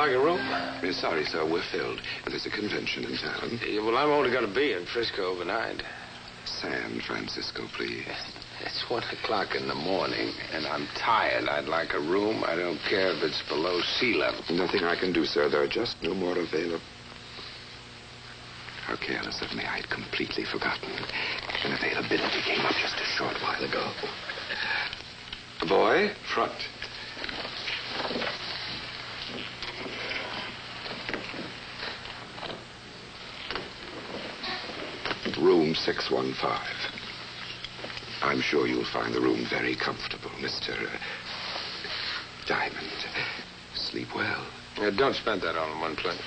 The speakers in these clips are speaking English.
like a room? We're sorry, sir. We're filled. There's a convention in town. Yeah, well, I'm only going to be in Frisco overnight. San Francisco, please. It's 1 o'clock in the morning, and I'm tired. I'd like a room. I don't care if it's below sea level. Nothing I can do, sir. There are just no more available. How careless of me. I'd completely forgotten. An availability came up just a short while ago. Boy, front. Room 615. I'm sure you'll find the room very comfortable, Mr. Diamond. Sleep well. Yeah, don't spend that all in one place.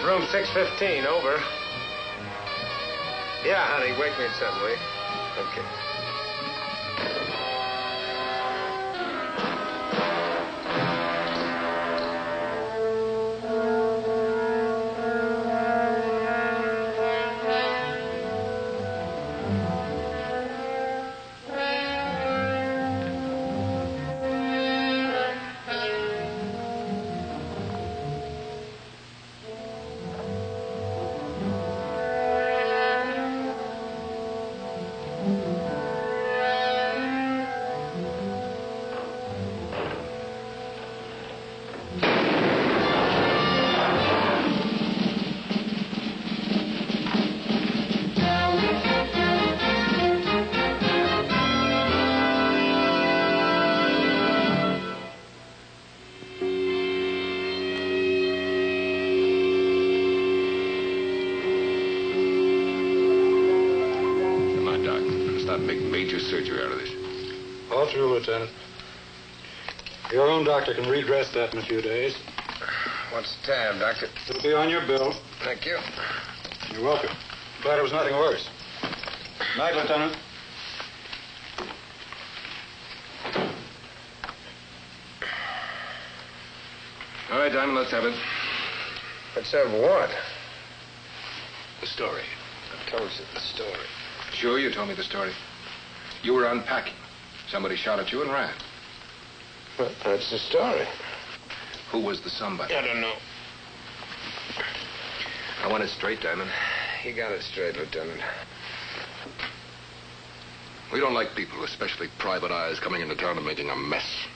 Room 615, over. Yeah, honey, wake me at 7, will you? Okay. Surgery out of this. All true, Lieutenant. Your own doctor can redress that in a few days. What's the tab, Doctor? It'll be on your bill. Thank you. You're welcome. Glad it was nothing worse. Night, Lieutenant. All right, Diamond, let's have it. Let's have what? The story. I told you the story. Sure, you told me the story. You were unpacking. Somebody shot at you and ran. Well, that's the story. Who was the somebody? I don't know. I want it straight, Diamond. You got it straight, Lieutenant. We don't like people, especially private eyes, coming into town and making a mess.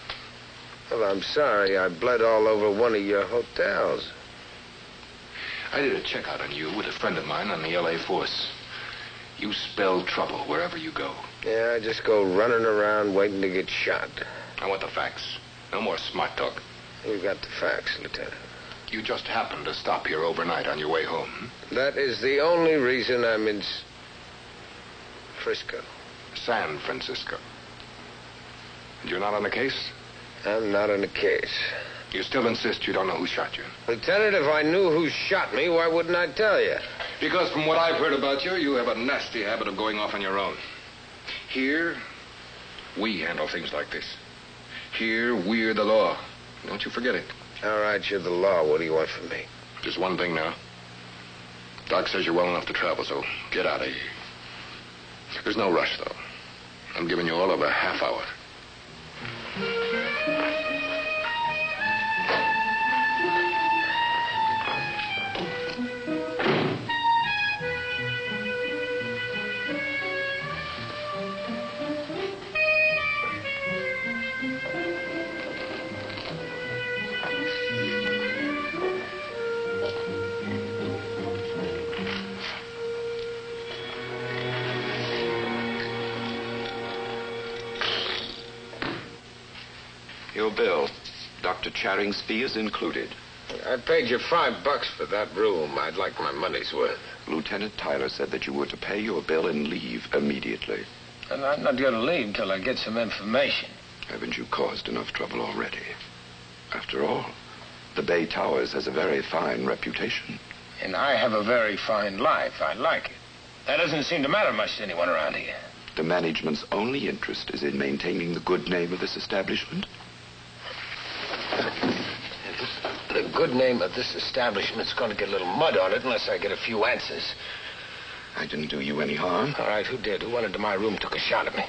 Well, I'm sorry. I bled all over one of your hotels. I did a checkout on you with a friend of mine on the L.A. force. You spell trouble wherever you go. Yeah, I just go running around waiting to get shot. I want the facts. No more smart talk. You got the facts, Lieutenant. You just happened to stop here overnight on your way home. That is the only reason I'm in Frisco. San Francisco. And you're not on the case? I'm not on the case. You still insist you don't know who shot you? Lieutenant, if I knew who shot me, why wouldn't I tell you? Because from what I've heard about you, you have a nasty habit of going off on your own. Here, we handle things like this. Here, we're the law. Don't you forget it. All right, you're the law. What do you want from me? Just one thing now. Doc says you're well enough to travel, so get out of here. There's no rush, though. I'm giving you all of a half hour. Your bill. Dr. Charing's fee is included. I paid you $5 for that room. I'd like my money's worth. Lieutenant Tyler said that you were to pay your bill and leave immediately. And I'm not going to leave till I get some information. Haven't you caused enough trouble already? After all, the Bay Towers has a very fine reputation. And I have a very fine life. I like it. That doesn't seem to matter much to anyone around here. The management's only interest is in maintaining the good name of this establishment. The good name of this establishment's going to get a little mud on it unless I get a few answers. I didn't do you any harm. All right, who did? Who went into my room and took a shot at me?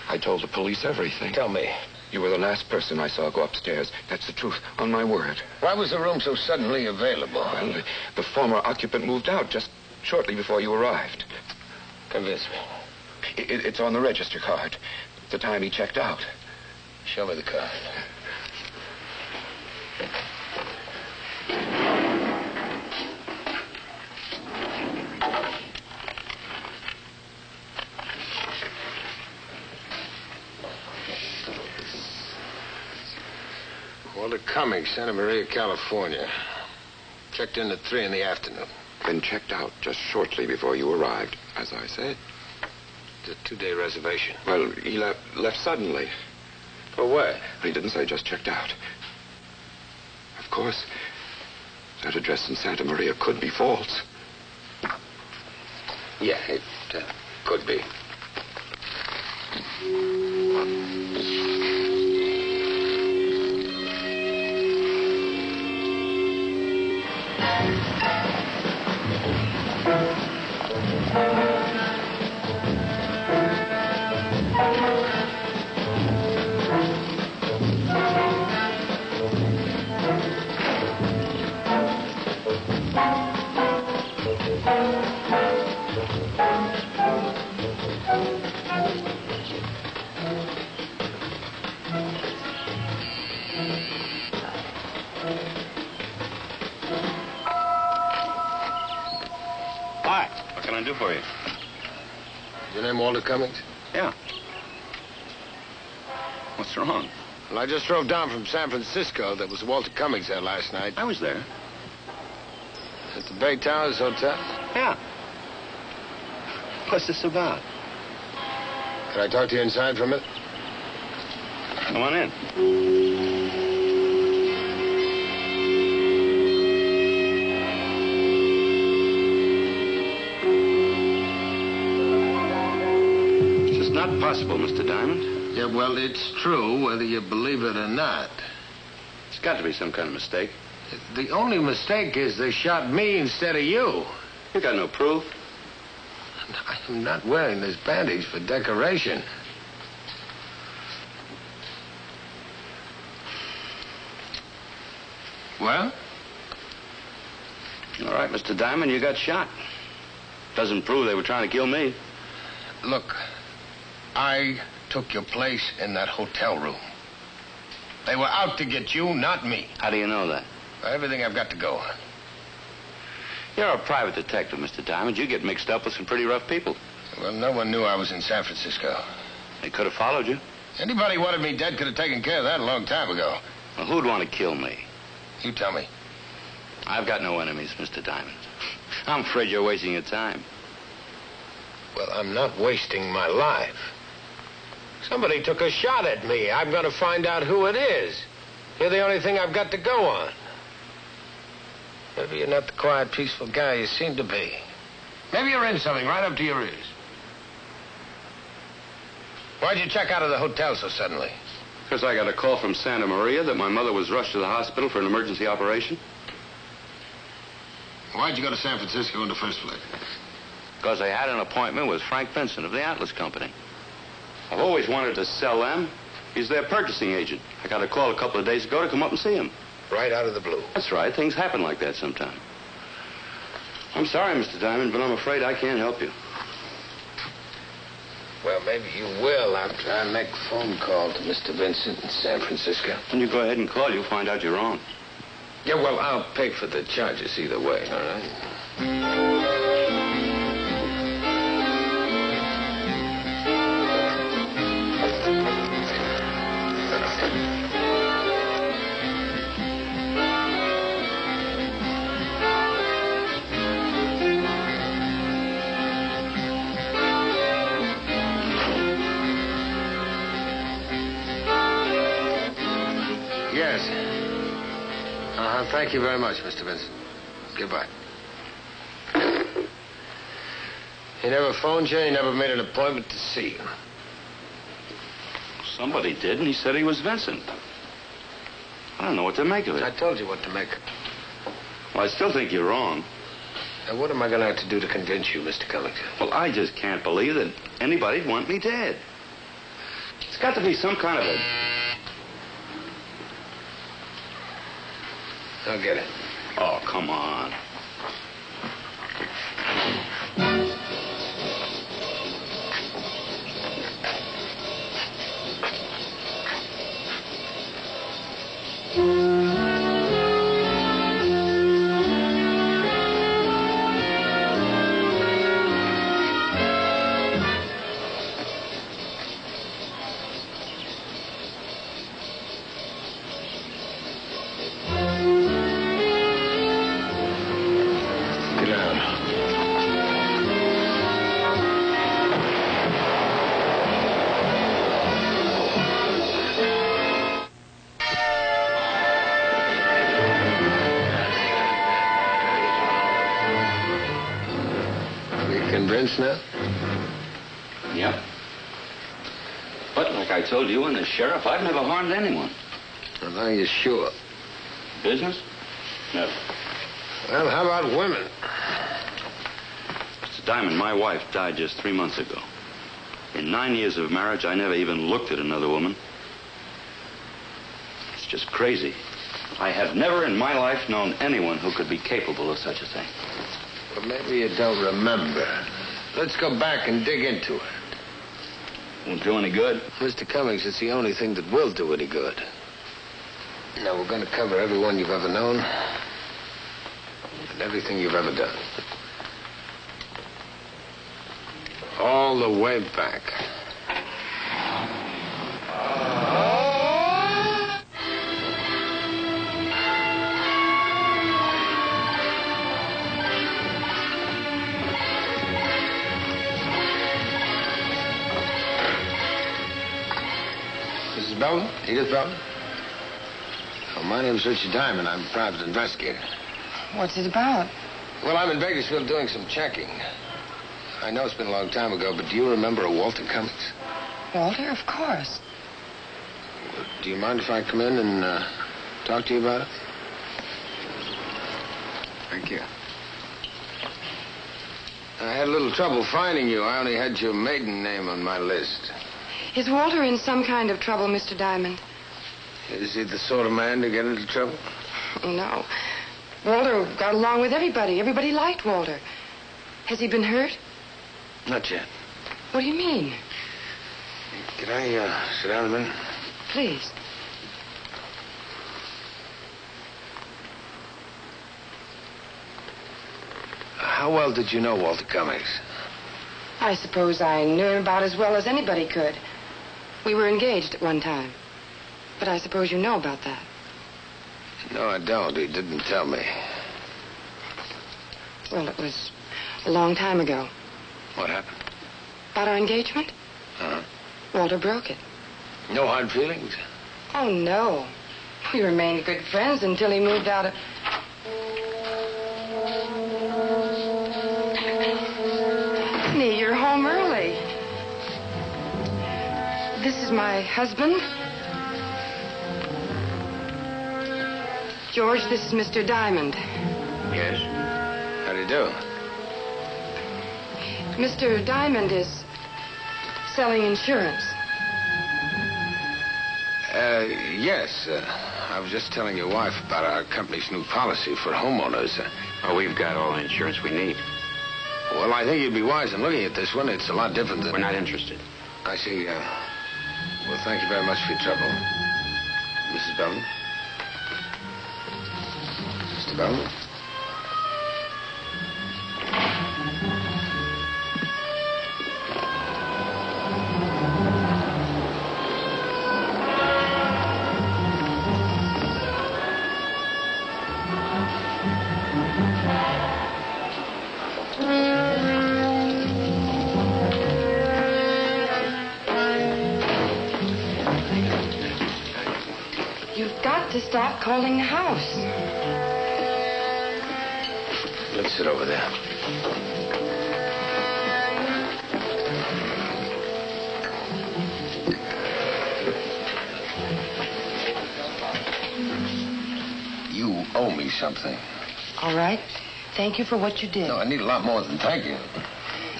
I told the police everything. Tell me. You were the last person I saw go upstairs. That's the truth, on my word. Why was the room so suddenly available? Well, the former occupant moved out just shortly before you arrived. Convince me. It's on the register card. The time he checked out. Show me the card. Walter Cummings, Santa Maria, California. Checked in at 3 in the afternoon. Then checked out just shortly before you arrived, as I said. It's a 2-day reservation. Well, he left suddenly. For where? He didn't say just checked out. Of course, that address in Santa Maria could be false. Yeah, it could be. Hi. What can I do for you? Your name Walter Cummings? Yeah. What's wrong? Well, I just drove down from San Francisco. There was Walter Cummings there last night. I was there. At the Bay Towers Hotel? Yeah. What's this about? Can I talk to you inside for a minute? Come on in. It's just not possible, Mr. Diamond. Yeah, well, it's true, whether you believe it or not. It's got to be some kind of mistake. The only mistake is they shot me instead of you. You got no proof. I'm not wearing this bandage for decoration. Well? All right, Mr. Diamond, you got shot. Doesn't prove they were trying to kill me. Look, I took your place in that hotel room. They were out to get you, not me. How do you know that? Everything I've got to go on. You're a private detective, Mr. Diamond. You get mixed up with some pretty rough people. Well, no one knew I was in San Francisco. They could have followed you. Anybody who wanted me dead could have taken care of that a long time ago. Well, who'd want to kill me? You tell me. I've got no enemies, Mr. Diamond. I'm afraid you're wasting your time. Well, I'm not wasting my life. Somebody took a shot at me. I'm going to find out who it is. You're the only thing I've got to go on. Maybe you're not the quiet, peaceful guy you seem to be. Maybe you're in something right up to your ears. Why'd you check out of the hotel so suddenly? Because I got a call from Santa Maria that my mother was rushed to the hospital for an emergency operation. Why'd you go to San Francisco in the first place? Because I had an appointment with Frank Vincent of the Atlas Company. I've always wanted to sell them. He's their purchasing agent. I got a call a couple of days ago to come up and see him. Right out of the blue. That's right. Things happen like that sometime. I'm sorry, Mr. Diamond, but I'm afraid I can't help you. Well, maybe you will after I make a phone call to Mr. Vincent in San Francisco. When you go ahead and call, you'll find out you're wrong. Yeah, well, I'll pay for the charges either way, all right? Yes. Thank you very much, Mr. Vincent. Goodbye. He never phoned you, he never made an appointment to see you. Somebody did, and he said he was Vincent. I don't know what to make of it. I told you what to make of it. Well, I still think you're wrong. Now, what am I going to have to do to convince you, Mr. Cummings? Well, I just can't believe that anybody'd want me dead. It's got to be some kind of a... I'll get it. Oh, come on. Convinced now? Yep. But like I told you and the sheriff, I've never harmed anyone. Well, are you sure? Business? Never. Well, how about women? Mr. Diamond, my wife died just 3 months ago. In 9 years of marriage, I never even looked at another woman. It's just crazy. I have never in my life known anyone who could be capable of such a thing. Well, maybe you don't remember. Let's go back and dig into it. Won't do any good. Mr. Cummings, it's the only thing that will do any good. Now, we're going to cover everyone you've ever known and everything you've ever done. All the way back. Mrs. Belton? Edith Belton? Oh, my name's Richard Diamond. I'm a private investigator. What's it about? Well, I'm in Bakersfield doing some checking. I know it's been a long time ago, but do you remember a Walter Cummings? Walter? Of course. Do you mind if I come in and talk to you about it? Thank you. I had a little trouble finding you. I only had your maiden name on my list. Is Walter in some kind of trouble, Mr. Diamond? Is he the sort of man to get into trouble? No. Walter got along with everybody. Everybody liked Walter. Has he been hurt? Not yet. What do you mean? Can I sit down a minute? Please. How well did you know Walter Cummings? I suppose I knew him about as well as anybody could. We were engaged at one time. But I suppose you know about that. No, I don't. He didn't tell me. Well, it was a long time ago. What happened? About our engagement? Uh-huh. Walter broke it. No hard feelings? Oh, no. We remained good friends until he moved out of... Honey, you're home early. This is my husband. George, this is Mr. Diamond. Yes. How do you do? Mr. Diamond is selling insurance. Yes. I was just telling your wife about our company's new policy for homeowners. Oh, we've got all the insurance we need. Well, I think you'd be wise in looking at this one. It's a lot different than... We're not interested. I see. Well, thank you very much for your trouble. Mrs. Belton? Mr. Belton? You've got to stop calling the house. Let's sit over there. something. All right. Thank you for what you did. No, I need a lot more than thank you.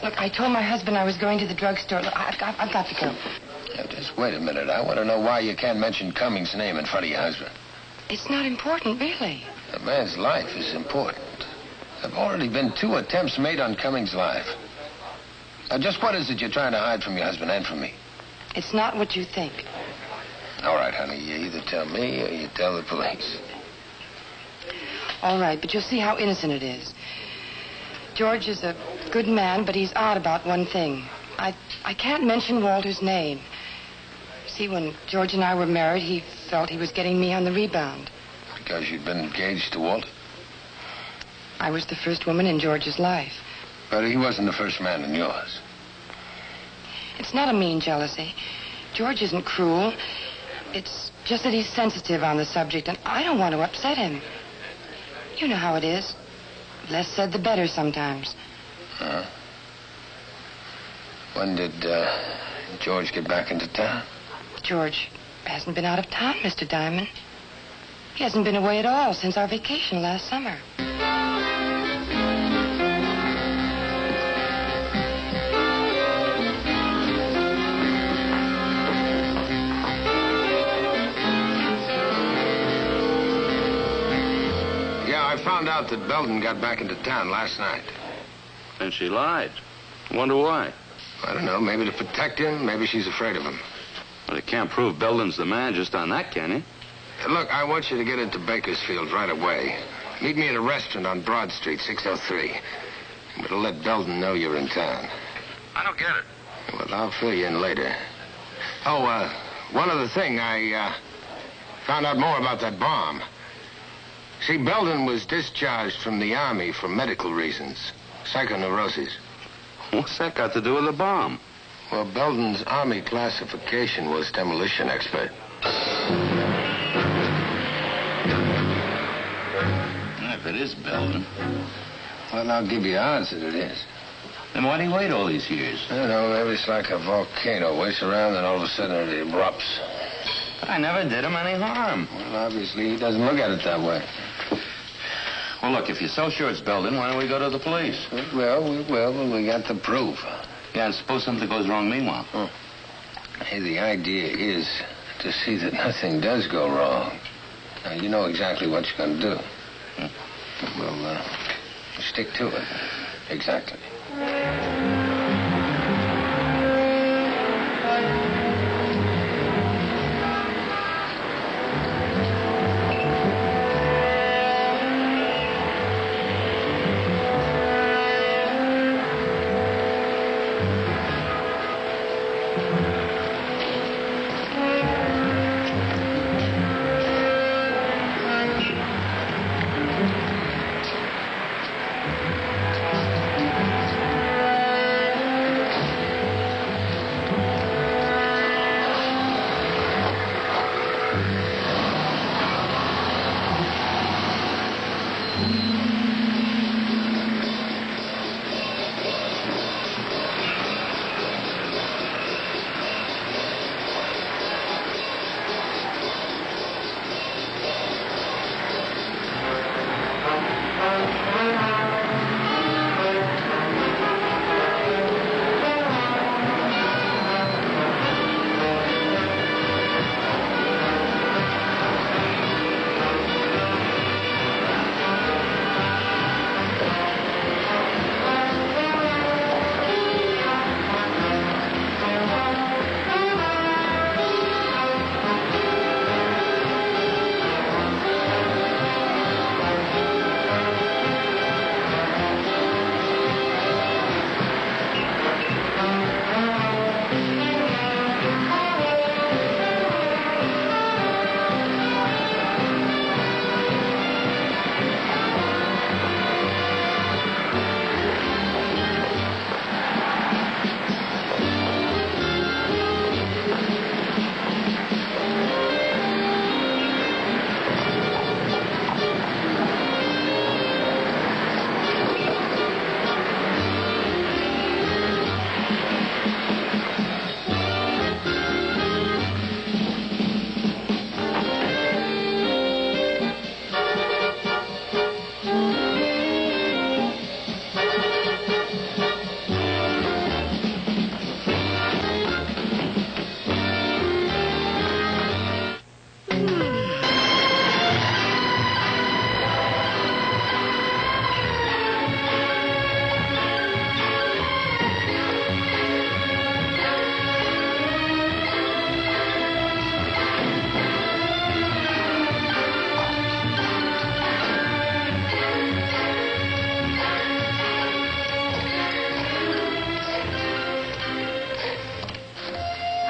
Look, I told my husband I was going to the drugstore. Look, I've got to go. Now, just wait a minute. I want to know why you can't mention Cummings' name in front of your husband. It's not important, really. A man's life is important. There have already been 2 attempts made on Cummings' life. Now, just what is it you're trying to hide from your husband and from me? It's not what you think. All right, honey. You either tell me or you tell the police. All right, but you'll see how innocent it is. George is a good man, but he's odd about one thing. I can't mention Walter's name. See, when George and I were married, he felt he was getting me on the rebound. Because you'd been engaged to Walter? I was the first woman in George's life. But he wasn't the first man in yours. It's not a mean jealousy. George isn't cruel. It's just that he's sensitive on the subject, and I don't want to upset him. You know how it is. Less said, the better sometimes. Huh? When did George get back into town? George hasn't been out of town, Mr. Diamond. He hasn't been away at all since our vacation last summer. Yeah, I found out that Belden got back into town last night. And she lied. Wonder why. I don't know, maybe to protect him, maybe she's afraid of him. Well, you can't prove Belden's the man just on that, can you? Look, I want you to get into Bakersfield right away. Meet me at a restaurant on Broad Street, 603. But I'll let Belden know you're in town. I don't get it. Well, I'll fill you in later. Oh, one other thing. I found out more about that bomb. See, Belden was discharged from the Army for medical reasons. Psychoneurosis. What's that got to do with the bomb? Well, Belden's Army classification was demolition expert. If it is Belden. Well, I'll give you odds that it is. Then why do you wait all these years? I don't know, maybe it's like a volcano. Waits around and all of a sudden it erupts. But I never did him any harm. Well, obviously he doesn't look at it that way. Well, look, if you're so sure it's Belden, why don't we go to the police? Well, we will, but we got the proof. Yeah, and suppose something goes wrong meanwhile. Hey, the idea is to see that nothing does go wrong. Now, you know exactly what you're going to do. Well, stick to it. Exactly.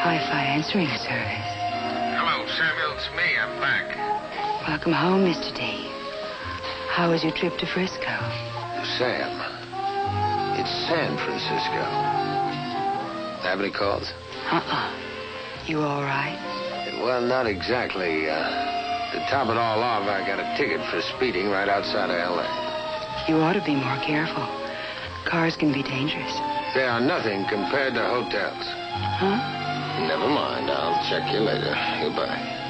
Hi-Fi answering service. Hello, Samuel. It's me. I'm back. Welcome home, Mr. D. How was your trip to Frisco? Sam, it's San Francisco. Have any calls? You all right? Well, not exactly. To top it all off, I got a ticket for speeding right outside of L.A. You ought to be more careful. Cars can be dangerous. They are nothing compared to hotels. Huh? Never mind. I'll check you later. Goodbye.